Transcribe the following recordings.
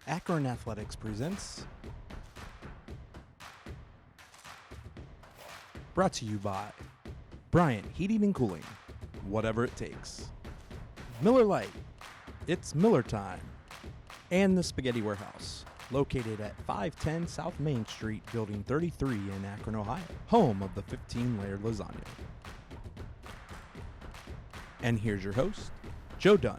Akron Athletics presents. Brought to you by Bryant Heating and Cooling, whatever it takes. Miller Lite, it's Miller time. And the Spaghetti Warehouse, located at 510 South Main Street, Building 33 in Akron, Ohio, home of the 15-layer lasagna. And here's your host, Joe Dunn.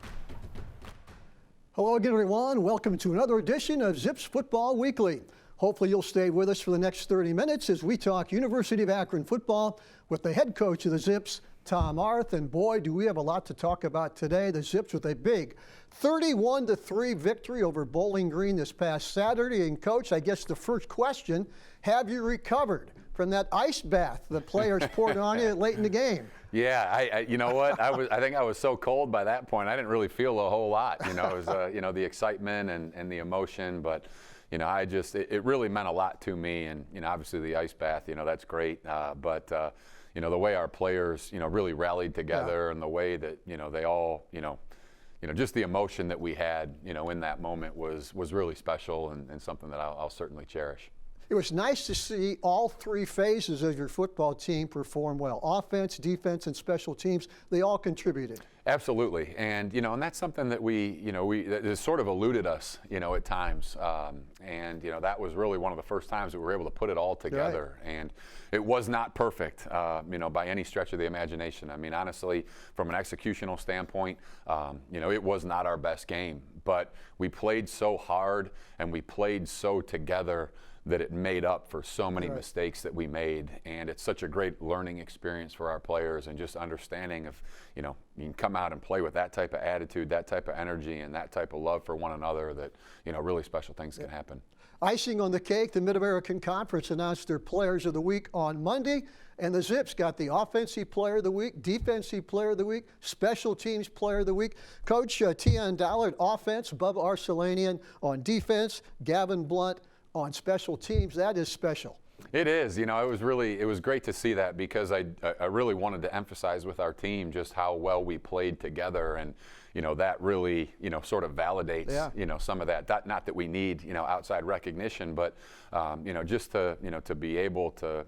Hello again, everyone. Welcome to another edition of Zips Football Weekly. Hopefully you'll stay with us for the next 30 minutes as we talk University of Akron football with the head coach of the Zips, Tom Arth. And boy, do we have a lot to talk about today. The Zips with a big 31-3 victory over Bowling Green this past Saturday. And Coach, I guess the first question, have you recovered from that ice bath the players poured on you late in the game? Yeah, you know what? I think I was so cold by that point. I didn't really feel a whole lot. You know, it was the excitement and the emotion, but it really meant a lot to me. And obviously the ice bath, that's great. But the way our players, really rallied together, and the way that they all, just the emotion that we had, in that moment was really special and something that I'll certainly cherish. It was nice to see all three phases of your football team perform well. Offense, defense, and special teams, they all contributed. Absolutely. And, and that's something that that has sort of eluded us, at times. That was really one of the first times that we were able to put it all together. Right. And it was not perfect, by any stretch of the imagination. I mean, honestly, from an executional standpoint, it was not our best game. But we played so hard and we played so together that it made up for so many mistakes that we made. And it's such a great learning experience for our players, and just understanding of, you can come out and play with that type of attitude, that type of energy, and that type of love for one another, that, really special things can happen. Icing on the cake, the Mid-American Conference announced their Players of the Week on Monday, and the Zips got the Offensive Player of the Week, Defensive Player of the Week, Special Teams Player of the Week. Coach Tion Dollard, offense, Bubba Arcelanian on defense, Gavin Blunt on special teams. That is special. It is. It was great to see that, because I really wanted to emphasize with our team just how well we played together, and that really sort of validates some of that. Not that we need outside recognition, but just to be able to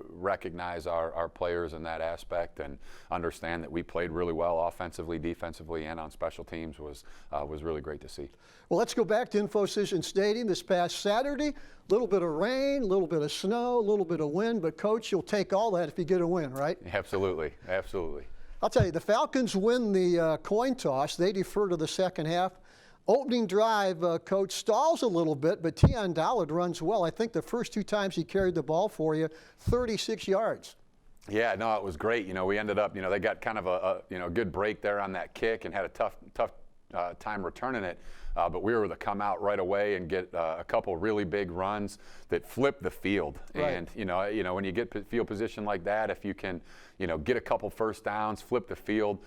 recognize our players in that aspect, and understand that we played really well offensively, defensively, and on special teams was really great to see. Well, let's go back to InfoCision Stadium this past Saturday. A little bit of rain, a little bit of snow, a little bit of wind, but Coach, you'll take all that if you get a win, right? Absolutely, absolutely. I'll tell you, the Falcons win the coin toss. They defer to the second half. Opening drive, Coach, stalls a little bit, but Tion Dollard runs well. I think the first two times he carried the ball for you, 36 yards. Yeah, no, it was great. We ended up, they got kind of a good break there on that kick, and had a tough time returning it. But we were able to come out right away and get a couple really big runs that flipped the field. Right. And when you get field position like that, if you can get a couple first downs, flip the field,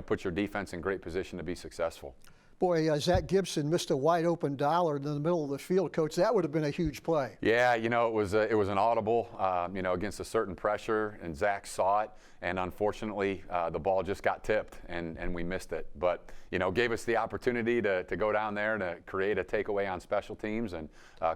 put your defense in great position to be successful. Boy, Zach Gibson missed a wide open Dollard in the middle of the field, Coach. That would have been a huge play. Yeah, it was an audible, against a certain pressure, and Zach saw it, and unfortunately the ball just got tipped, and we missed it. But gave us the opportunity to go down there to create a takeaway on special teams, and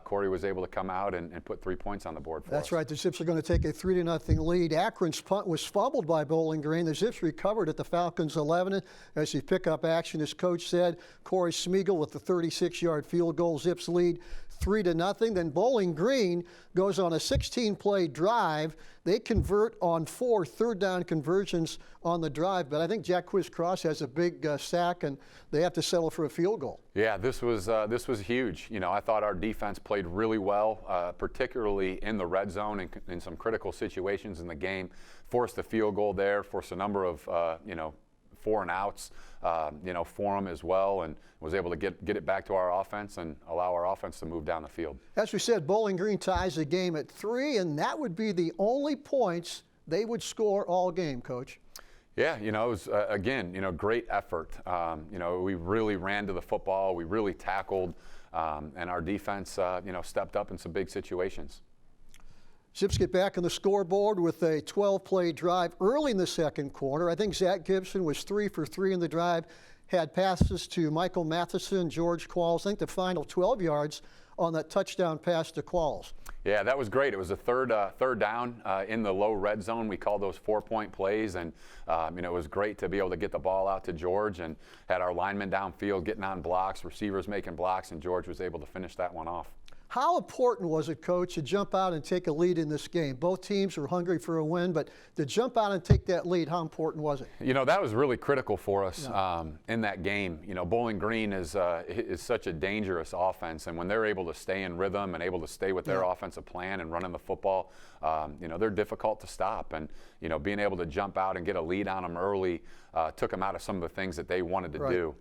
Corey was able to come out and put 3 points on the board for us. That's right. The Zips are going to take a 3-0 lead. Akron's punt was fumbled by Bowling Green. The Zips recovered at the Falcons' 11 as you pick up action, as Coach said. Corey Smeagol with the 36-yard field goal. Zips lead 3-0. Then Bowling Green goes on a 16-play drive. They convert on 4 third-down conversions on the drive, but I think Jack Quiz-Cross has a big sack, and they have to settle for a field goal. Yeah, this was huge. I thought our defense played really well, particularly in the red zone and in some critical situations in the game. Forced a field goal there, forced a number of 4 and outs, for them as well, and was able to get it back to our offense and allow our offense to move down the field. As we said, Bowling Green ties the game at 3, and that would be the only points they would score all game, Coach. Yeah, it was, again, great effort. We really ran to the football. We really tackled, and our defense, stepped up in some big situations. Zips get back on the scoreboard with a 12-play drive early in the second quarter. I think Zach Gibson was 3 for 3 in the drive. had passes to Michael Matheson, George Qualls, I think the final 12 yards on that touchdown pass to Qualls. Yeah, that was great. It was a third down in the low red zone. We called those 4-point plays, and it was great to be able to get the ball out to George and had our linemen downfield getting on blocks, receivers making blocks, and George was able to finish that one off. How important was it, Coach, to jump out and take a lead in this game? Both teams were hungry for a win, but to jump out and take that lead, how important was it? That was really critical for us in that game. Bowling Green is such a dangerous offense, and when they're able to stay in rhythm and able to stay with their offensive plan and running the football, they're difficult to stop. And being able to jump out and get a lead on them early took them out of some of the things that they wanted to do.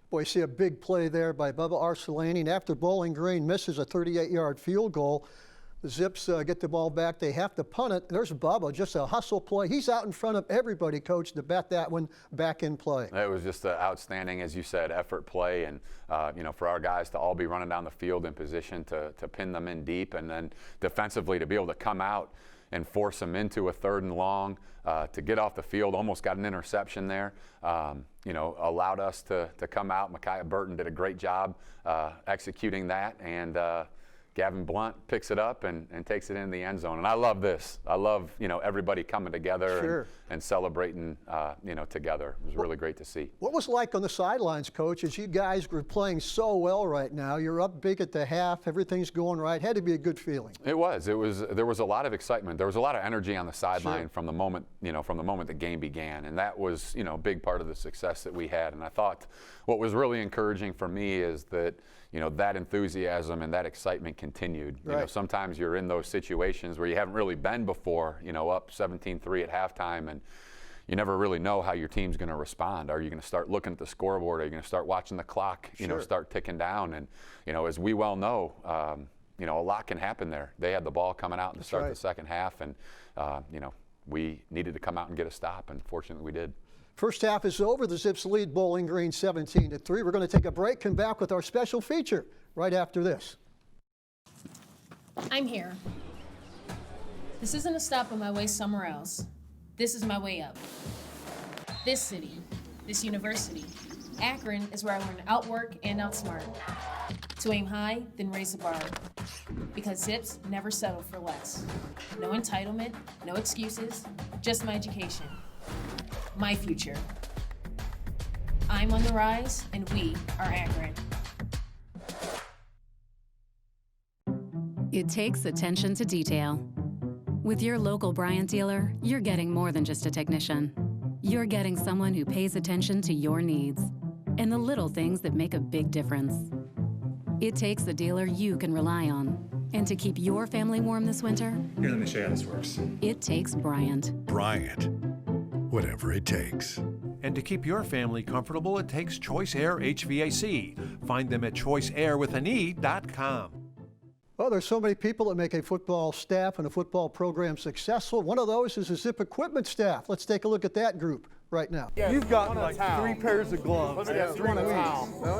Boy, you see a big play there by Bubba Arcelani. And after Bowling Green misses a 38-yard field goal, the Zips get the ball back. They have to punt it. There's Bubba, just a hustle play. He's out in front of everybody, Coach, to bat that one back in play. It was just an outstanding, as you said, effort play. And, for our guys to all be running down the field in position to pin them in deep, and then defensively to be able to come out and force them into a 3rd and long, to get off the field, almost got an interception there, allowed us to come out. Micaiah Burton did a great job executing that, and Gavin Blunt picks it up and takes it in the end zone. And I love this. I love, everybody coming together and celebrating, together. It was really great to see. What was it like on the sidelines, Coach, as you guys were playing so well right now? You're up big at the half. Everything's going right. Had to be a good feeling. It was. There was a lot of excitement. There was a lot of energy on the sideline from the moment, the game began. And that was, a big part of the success that we had. And I thought what was really encouraging for me is that, that enthusiasm and that excitement continued. Sometimes you're in those situations where you haven't really been before, up 17-3 at halftime, and you never really know how your team's going to respond. Are you going to start looking at the scoreboard? Are you going to start watching the clock, start ticking down? And, as we well know, a lot can happen there. They had the ball coming out to start the second half, and, we needed to come out and get a stop, and fortunately we did. First half is over. The Zips lead Bowling Green 17-3. We're going to take a break, come back with our special feature right after this. I'm here. This isn't a stop on my way somewhere else. This is my way up. This city, this university, Akron is where I learn to outwork and outsmart. To aim high, then raise the bar. Because Zips never settle for less. No entitlement, no excuses, just my education. My future. I'm on the rise, and we are Akron. It takes attention to detail. With your local Bryant dealer, you're getting more than just a technician. You're getting someone who pays attention to your needs and the little things that make a big difference. It takes a dealer you can rely on. And to keep your family warm this winter, here, let me show you how this works. It takes Bryant. Bryant. Whatever it takes. And to keep your family comfortable, it takes Choice Air HVAC. Find them at choiceairwithane.com. Well, there's so many people that make a football staff and a football program successful. One of those is the Zip equipment staff. Let's take a look at that group right now. Yeah, you've got like 3 pairs of gloves. I got 3 weeks.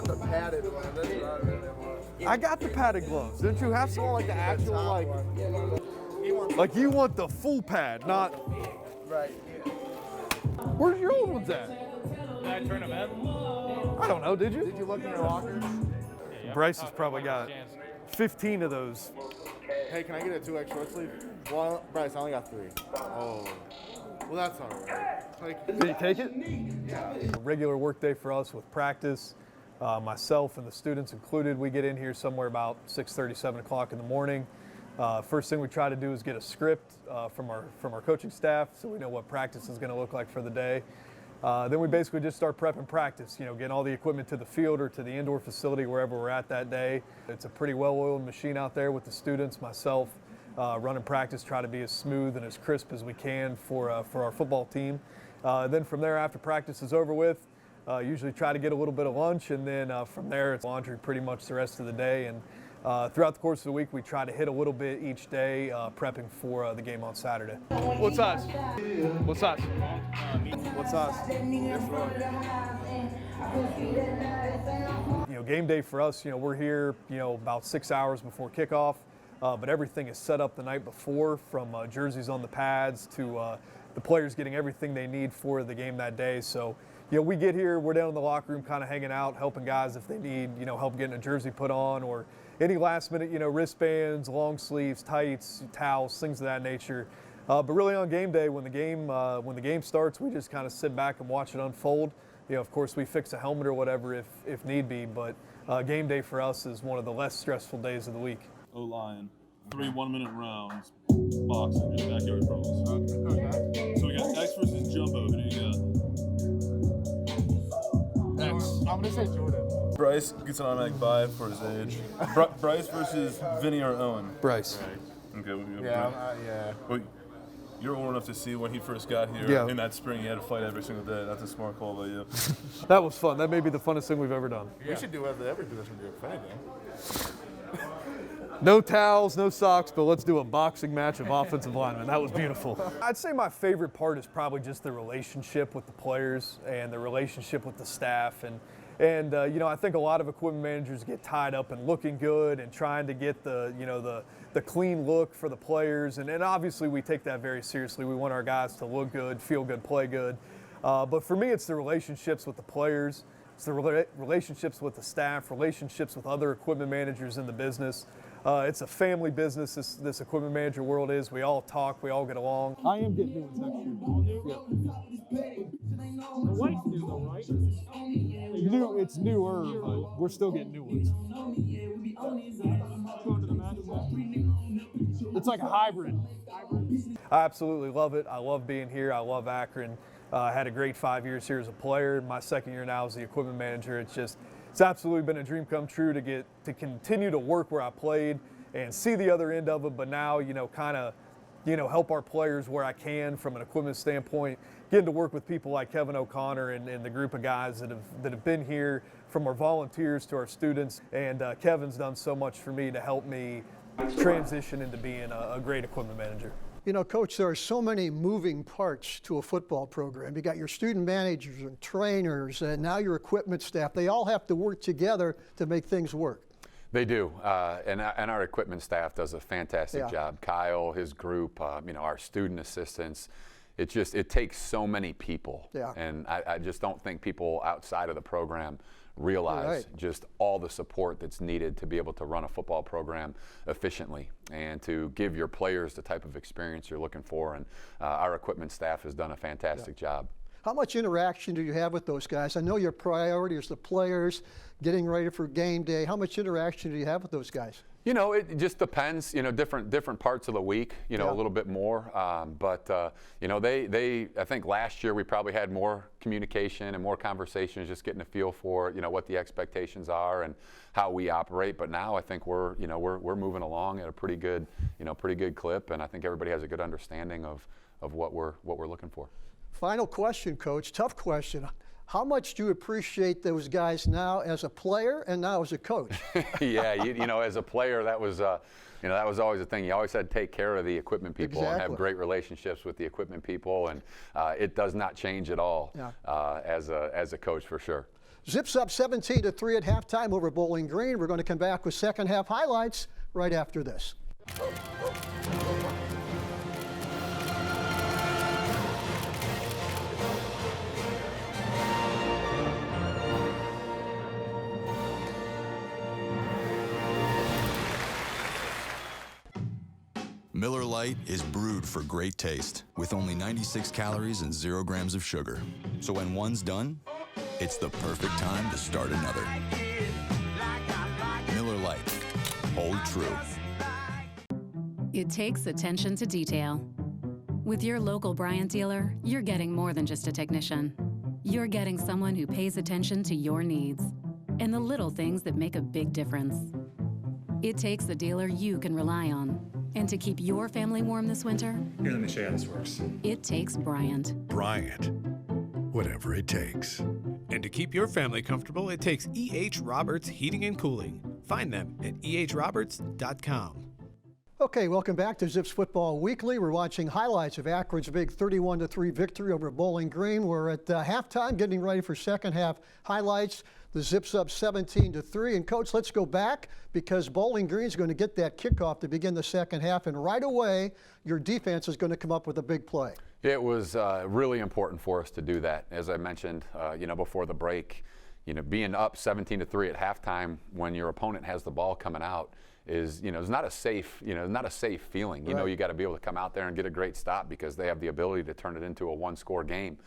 The padded one. I got the padded gloves. Didn't you have some like the actual like you want the full pad, not right. Where's your old ones at? Did I turn them in? I don't know, did you? Did you look in your lockers? Yeah, Bryce has probably got 15 of those. Hey, can I get a 2X short sleeve? Well, Bryce, I only got 3. Oh. Well, that's all right. Did you take it? Yeah. A regular work day for us with practice. Myself and the students included, we get in here somewhere about 6:30, 7 o'clock in the morning. First thing we try to do is get a script from our coaching staff so we know what practice is going to look like for the day. Then we basically just start prepping practice, getting all the equipment to the field or to the indoor facility wherever we're at that day. It's a pretty well-oiled machine out there with the students, myself, running practice, try to be as smooth and as crisp as we can for our football team. Then from there, after practice is over with, usually try to get a little bit of lunch, and then from there it's laundry pretty much the rest of the day. And throughout the course of the week, we try to hit a little bit each day, prepping for the game on Saturday. What's us? What's us? What's us? Game day for us, we're here, about 6 hours before kickoff, but everything is set up the night before, from jerseys on the pads to the players getting everything they need for the game that day. So, we get here, we're down in the locker room kind of hanging out, helping guys if they need, help getting a jersey put on or any last minute, wristbands, long sleeves, tights, towels, things of that nature. But really on game day, when the game starts, we just kind of sit back and watch it unfold. Of course, we fix a helmet or whatever if need be, but game day for us is one of the less stressful days of the week. O-line, 3 1-minute rounds, boxing, just backyard brawls. Okay. So we got X versus Jumbo. Who do you got? X. I'm gonna say Jordan. Bryce gets an automatic bye for his age. Bryce versus Vinny or Owen? Bryce. Okay. Yeah. Well, you're old enough to see when he first got here. Yeah. In that spring, he had to fight every single day. That's a smart call by you. That was fun. That may be the funnest thing we've ever done. We should do every position group, if anything. No towels, no socks, but let's do a boxing match of offensive linemen. That was beautiful. I'd say my favorite part is probably just the relationship with the players and the relationship with the staff. And I think a lot of equipment managers get tied up in looking good and trying to get the clean look for the players. And obviously we take that very seriously. We want our guys to look good, feel good, play good. But for me, it's the relationships with the players. It's the relationships with the staff, relationships with other equipment managers in the business. It's a family business, this equipment manager world is. We all talk, we all get along. I am getting new ones next year. The white's new though, right? It's newer, but we're still getting new ones. Going to the match. It's like a hybrid. I absolutely love it. I love being here. I love Akron. I had a great 5 years here as a player. My second year now as the equipment manager. It's absolutely been a dream come true to continue to work where I played and see the other end of it, but now, help our players where I can from an equipment standpoint, getting to work with people like Kevin O'Connor and the group of guys that have been here, from our volunteers to our students. And Kevin's done so much for me to help me transition into being a great equipment manager. Coach, there are so many moving parts to a football program. You got your student managers and trainers, and now your equipment staff. They all have to work together to make things work. They do, and our equipment staff does a fantastic job. Kyle, his group, our student assistants. It takes so many people, and I just don't think people outside of the program realize just all the support that's needed to be able to run a football program efficiently and to give your players the type of experience you're looking for. And our equipment staff has done a fantastic job. How much interaction do you have with those guys? I know your priority is the players, getting ready for game day. How much interaction do you have with those guys? It just depends. Different parts of the week. A little bit more. But I think last year we probably had more communication and more conversations, just getting a feel for what the expectations are and how we operate. But now I think we're moving along at a pretty good clip, and I think everybody has a good understanding of what we're looking for. Final question, Coach. Tough question. How much do you appreciate those guys now as a player and now as a coach? Yeah, as a player, that was always a thing. You always had to take care of the equipment people and have great relationships with the equipment people, and it does not change at all as a coach for sure. Zips up 17-3 at halftime over Bowling Green. We're going to come back with second half highlights right after this. Miller Lite is brewed for great taste with only 96 calories and 0 grams of sugar. So when one's done, it's the perfect time to start another. Miller Lite, hold true. It takes attention to detail. With your local Bryant dealer, you're getting more than just a technician. You're getting someone who pays attention to your needs and the little things that make a big difference. It takes a dealer you can rely on. And to keep your family warm this winter, Here, let me show you how this works. it takes Bryant. Bryant, whatever it takes. And to keep your family comfortable, it takes E.H. Roberts Heating and Cooling. Find them at ehroberts.com. Okay, welcome back to Zips Football Weekly. We're watching highlights of Akron's big 31-3 victory over Bowling Green. We're at halftime, getting ready for second half highlights. The Zips up 17-3. And Coach, let's go back because Bowling Green is going to get that kickoff to begin the second half, and right away your defense is going to come up with a big play. It was really important for us to do that. As I mentioned, before the break, being up 17-3 at halftime when your opponent has the ball coming out is not a safe feeling. You got to be able to come out there and get a great stop because they have the ability to turn it into a one-score game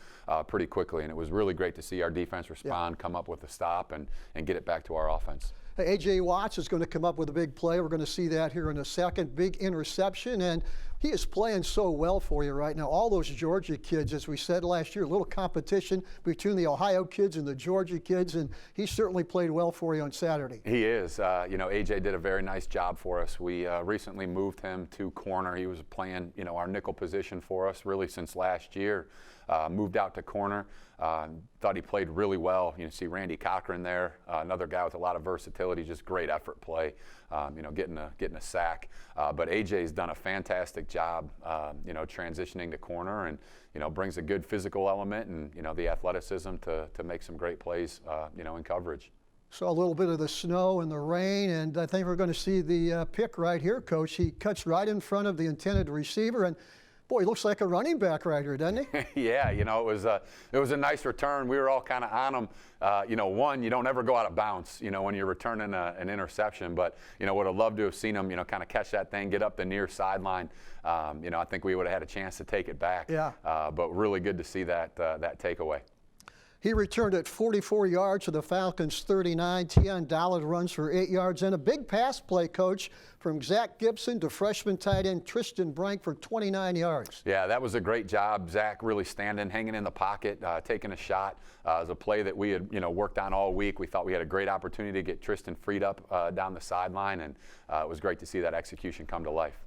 pretty quickly. And it was really great to see our defense respond, come up with a stop, and get it back to our offense. Hey, A.J. Watts is going to come up with a big play. We're going to see that here in a second. Big interception, and he is playing so well for you right now. All those Georgia kids, as we said last year, a little competition between the Ohio kids and the Georgia kids, and he certainly played well for you on Saturday. He is. A.J. did a very nice job for us. We recently moved him to corner. He was playing, our nickel position for us really since last year. Moved out to corner. Thought he played really well. You see Randy Akron there, another guy with a lot of versatility, just great effort play, getting a sack. But AJ's done a fantastic job, transitioning to corner and, brings a good physical element and, the athleticism to make some great plays, in coverage. Saw a little bit of the snow and the rain, and I think we're going to see the pick right here, Coach. He cuts right in front of the intended receiver, and boy, he looks like a running back right here, doesn't he? Yeah, it was a nice return. We were all kind of on him. One, you don't ever go out of bounds, when you're returning an interception. But, would have loved to have seen him, kind of catch that thing, get up the near sideline. I think we would have had a chance to take it back. Yeah. But really good to see that takeaway. He returned at 44 yards to the Falcons' 39. Tion Dollard runs for 8 yards. And a big pass play, Coach, from Zach Gibson to freshman tight end Tristan Brank for 29 yards. Yeah, that was a great job. Zach really standing, hanging in the pocket, taking a shot. It was a play that we had, worked on all week. We thought we had a great opportunity to get Tristan freed up down the sideline, and it was great to see that execution come to life.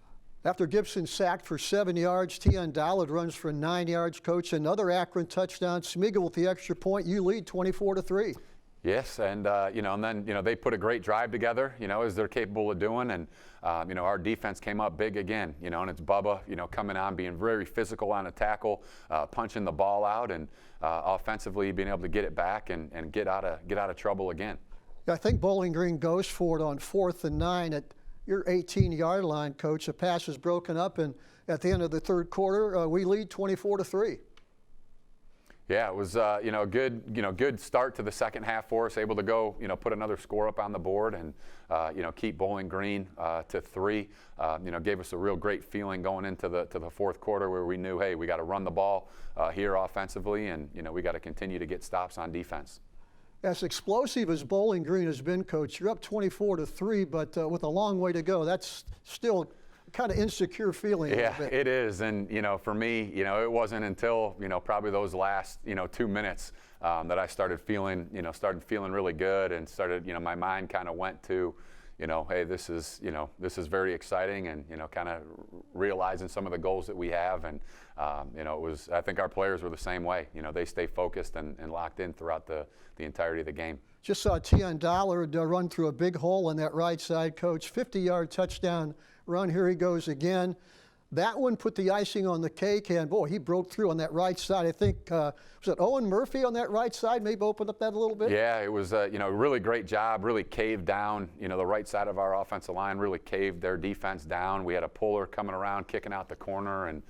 After Gibson sacked for 7 yards, Tion Dollard runs for 9 yards. Coach, another Akron touchdown. Smeagol with the extra point. You lead 24-3. Yes, and and then they put a great drive together, as they're capable of doing, and our defense came up big again, and it's Bubba, coming on, being very physical on a tackle, punching the ball out, and offensively being able to get it back and get out of trouble again. I think Bowling Green goes for it on 4th and 9 at your 18-yard line, Coach. The pass is broken up, and at the end of the third quarter, we lead 24-3. Yeah, it was a good start to the second half for us. Able to go put another score up on the board and keep Bowling Green to 3. Gave us a real great feeling going into the fourth quarter where we knew, hey, we got to run the ball here offensively, and we got to continue to get stops on defense. As explosive as Bowling Green has been, Coach, you're up 24-3, but with a long way to go. That's still kind of insecure feeling. Yeah, it is. And, for me, it wasn't until, probably those last, 2 minutes that I started feeling really good and started, my mind kind of went to, hey, this is very exciting, and, kind of realizing some of the goals that we have. And, I think our players were the same way. They stay focused and locked in throughout the entirety of the game. Just saw Tion Dollard run through a big hole on that right side, Coach. 50-yard touchdown run. Here he goes again. That one put the icing on the cake, and boy, he broke through on that right side. I think, was it Owen Murphy on that right side? Maybe opened up that a little bit? Yeah, it was, really great job, really caved down, the right side of our offensive line, really caved their defense down. We had a puller coming around, kicking out the corner, and,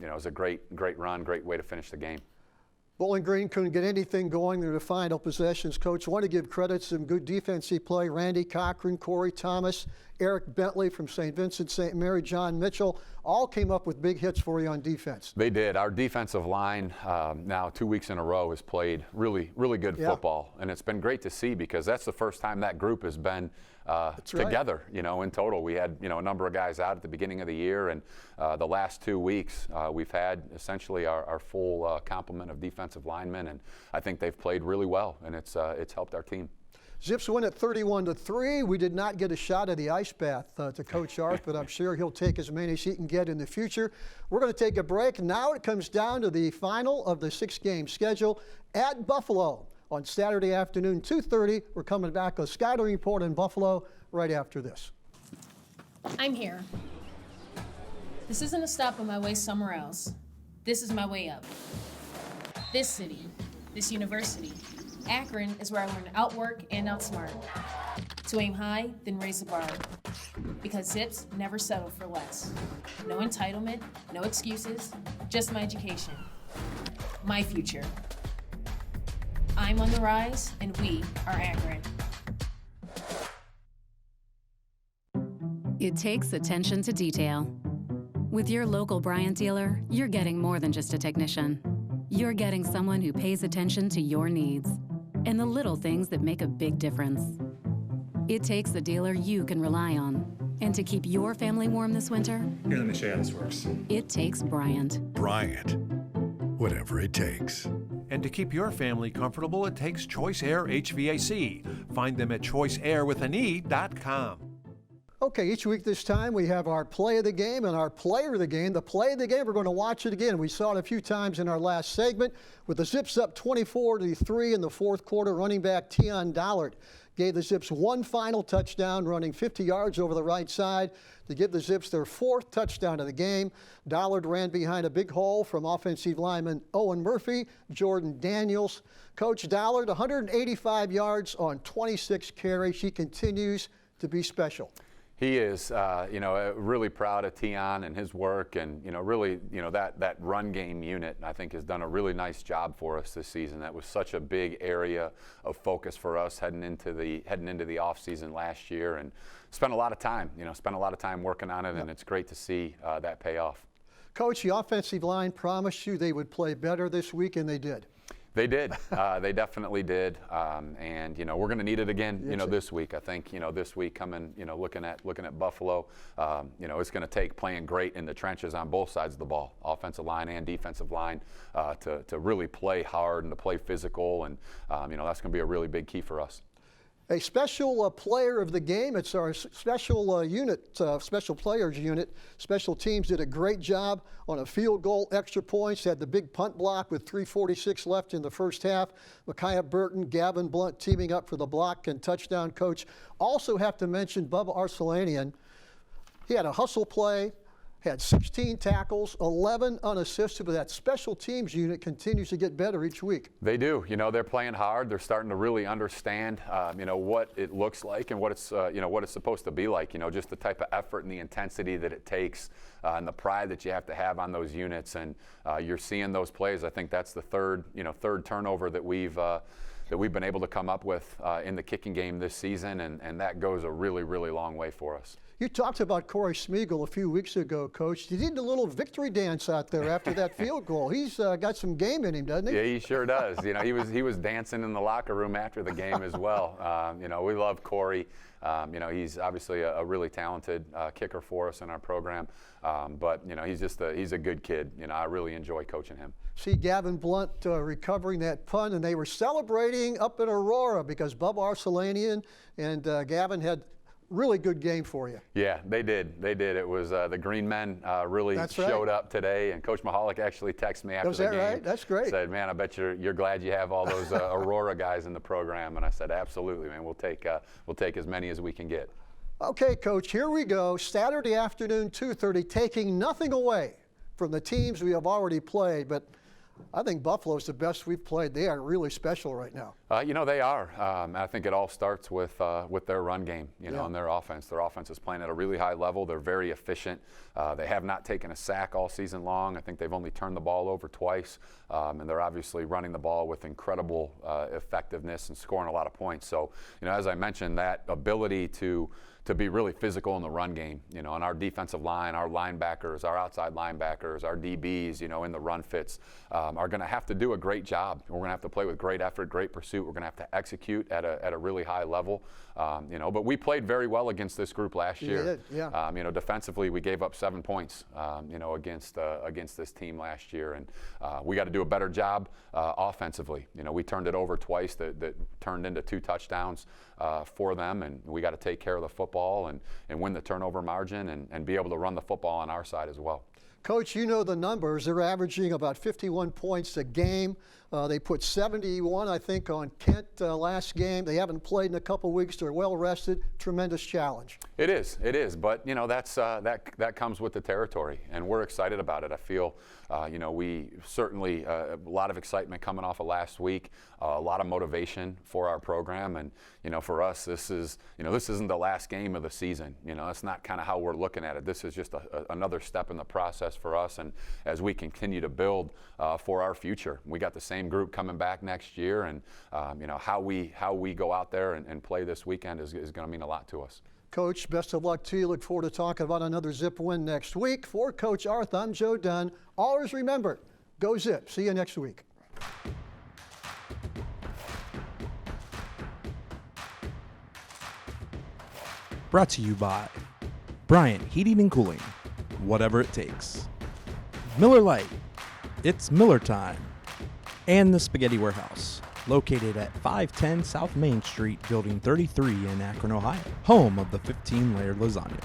it was a great run, great way to finish the game. Bowling Green couldn't get anything going in their final possessions. Coach, I want to give credit to some good defensive play. Randy Cochran, Corey Thomas, Eric Bentley from St. Vincent St. Mary, John Mitchell, all came up with big hits for you on defense. They did. Our defensive line now 2 weeks in a row has played really, really good football. And it's been great to see because that's the first time that group has been together, in total. We had, a number of guys out at the beginning of the year, and the last 2 weeks we've had essentially our full complement of defensive linemen, and I think they've played really well, and it's helped our team. Zips win at 31-3. We did not get a shot of the ice bath to Coach Arth, but I'm sure he'll take as many as he can get in the future. We're going to take a break. Now it comes down to the final of the 6-game schedule at Buffalo on Saturday afternoon, 2:30. We're coming back on Skyler Report in Buffalo right after this. I'm here. This isn't a stop on my way somewhere else. This is my way up. This city, this university, Akron is where I learn to outwork and outsmart. To aim high, then raise the bar. Because Zips never settle for less. No entitlement, no excuses, just my education. My future. I'm on the rise, and we are Akron. It takes attention to detail. With your local Bryant dealer, you're getting more than just a technician. You're getting someone who pays attention to your needs and the little things that make a big difference. It takes a dealer you can rely on. And to keep your family warm this winter, Here, let me show you how this works. it takes Bryant. Bryant. Whatever it takes. And to keep your family comfortable, it takes Choice Air HVAC. Find them at choiceairwithaneed.com. Okay, each week this time we have our play of the game and our player of the game. The play of the game, we're going to watch it again. We saw it a few times in our last segment with the Zips up 24-3 in the fourth quarter. Running back Tion Dollard gave the Zips one final touchdown, running 50 yards over the right side to give the Zips their fourth touchdown of the game. Dollard ran behind a big hole from offensive lineman Owen Murphy, Jordan Daniels. Coach Dollard, 185 yards on 26 carries. He continues to be special. He is, really proud of Tion and his work, and really, that run game unit, I think, has done a really nice job for us this season. That was such a big area of focus for us heading into the off season last year, and spent a lot of time, working on it, and it's great to see that pay off. Coach, the offensive line promised you they would play better this week, and they did. They did. They definitely did. And we're going to need it again. This week. I think this week coming. Looking at Buffalo. It's going to take playing great in the trenches on both sides of the ball, offensive line and defensive line, to really play hard and to play physical. And that's going to be a really big key for us. A special player of the game. It's our special unit, special players unit. Special teams did a great job on a field goal, extra points, had the big punt block with 3:46 left in the first half. Micaiah Burton, Gavin Blunt teaming up for the block and touchdown. Coach, also have to mention Bubba Arcelanian. He had a hustle play, had 16 tackles, 11 unassisted, but that special teams unit continues to get better each week. They do. They're playing hard. They're starting to really understand, what it looks like and what it's, what it's supposed to be like. Just the type of effort and the intensity that it takes, and the pride that you have to have on those units. And you're seeing those plays. I think that's the third turnover that we've been able to come up with in the kicking game this season, and that goes a really, really long way for us. You talked about Corey Smeagol a few weeks ago, Coach. He did a little victory dance out there after that field goal. He's got some game in him, doesn't he? Yeah, he sure does. He was dancing in the locker room after the game as well. We love Corey. He's obviously a really talented kicker for us in our program. But he's a good kid. I really enjoy coaching him. See Gavin Blunt recovering that punt, and they were celebrating up in Aurora because Bubba Arcelanian and Gavin had really good game for you. Yeah, they did. It was the Green Men really showed up today, and Coach Mahalik actually texted me after the game. Right? That's great. Said, "Man, I bet you're glad you have all those Aurora guys in the program." And I said, "Absolutely, man. We'll take as many as we can get." Okay, Coach. Here we go. Saturday afternoon, 2:30. Taking nothing away from the teams we have already played, but I think Buffalo's the best we've played. They are really special right now. They are. I think it all starts with their run game, and their offense. Their offense is playing at a really high level. They're very efficient. They have not taken a sack all season long. I think they've only turned the ball over twice, and they're obviously running the ball with incredible effectiveness and scoring a lot of points. So, as I mentioned, that ability to be really physical in the run game, and our defensive line, our linebackers, our outside linebackers, our DBs, in the run fits, are going to have to do a great job. We're going to have to play with great effort, great pursuit. We're going to have to execute at a really high level, but we played very well against this group last year. You did, yeah. Defensively, we gave up 7 points, against this team last year, and we got to do a better job offensively. We turned it over twice that turned into 2 touchdowns for them, and we got to take care of the football and win the turnover margin and be able to run the football on our side as well. Coach, you know the numbers. They're averaging about 51 points a game. They put 71, I think, on Kent last game. They haven't played in a couple weeks. They're well rested. Tremendous challenge. It is. But that's that comes with the territory, and we're excited about it. I feel, we certainly a lot of excitement coming off of last week, a lot of motivation for our program, and for us, this isn't the last game of the season. That's not kind of how we're looking at it. This is just another step in the process for us, and as we continue to build for our future, we got the same group coming back next year, and how we go out there and play this weekend is going to mean a lot to us. Coach, best of luck to you. Look forward to talking about another Zip win next week. For Coach Arth, I'm Joe Dunn. Always remember, go Zip. See you next week. Brought to you by Bryant Heating and Cooling, whatever it takes. Miller Lite, it's Miller time. And the Spaghetti Warehouse, located at 510 South Main Street, Building 33 in Akron, Ohio, home of the 15-layered lasagna.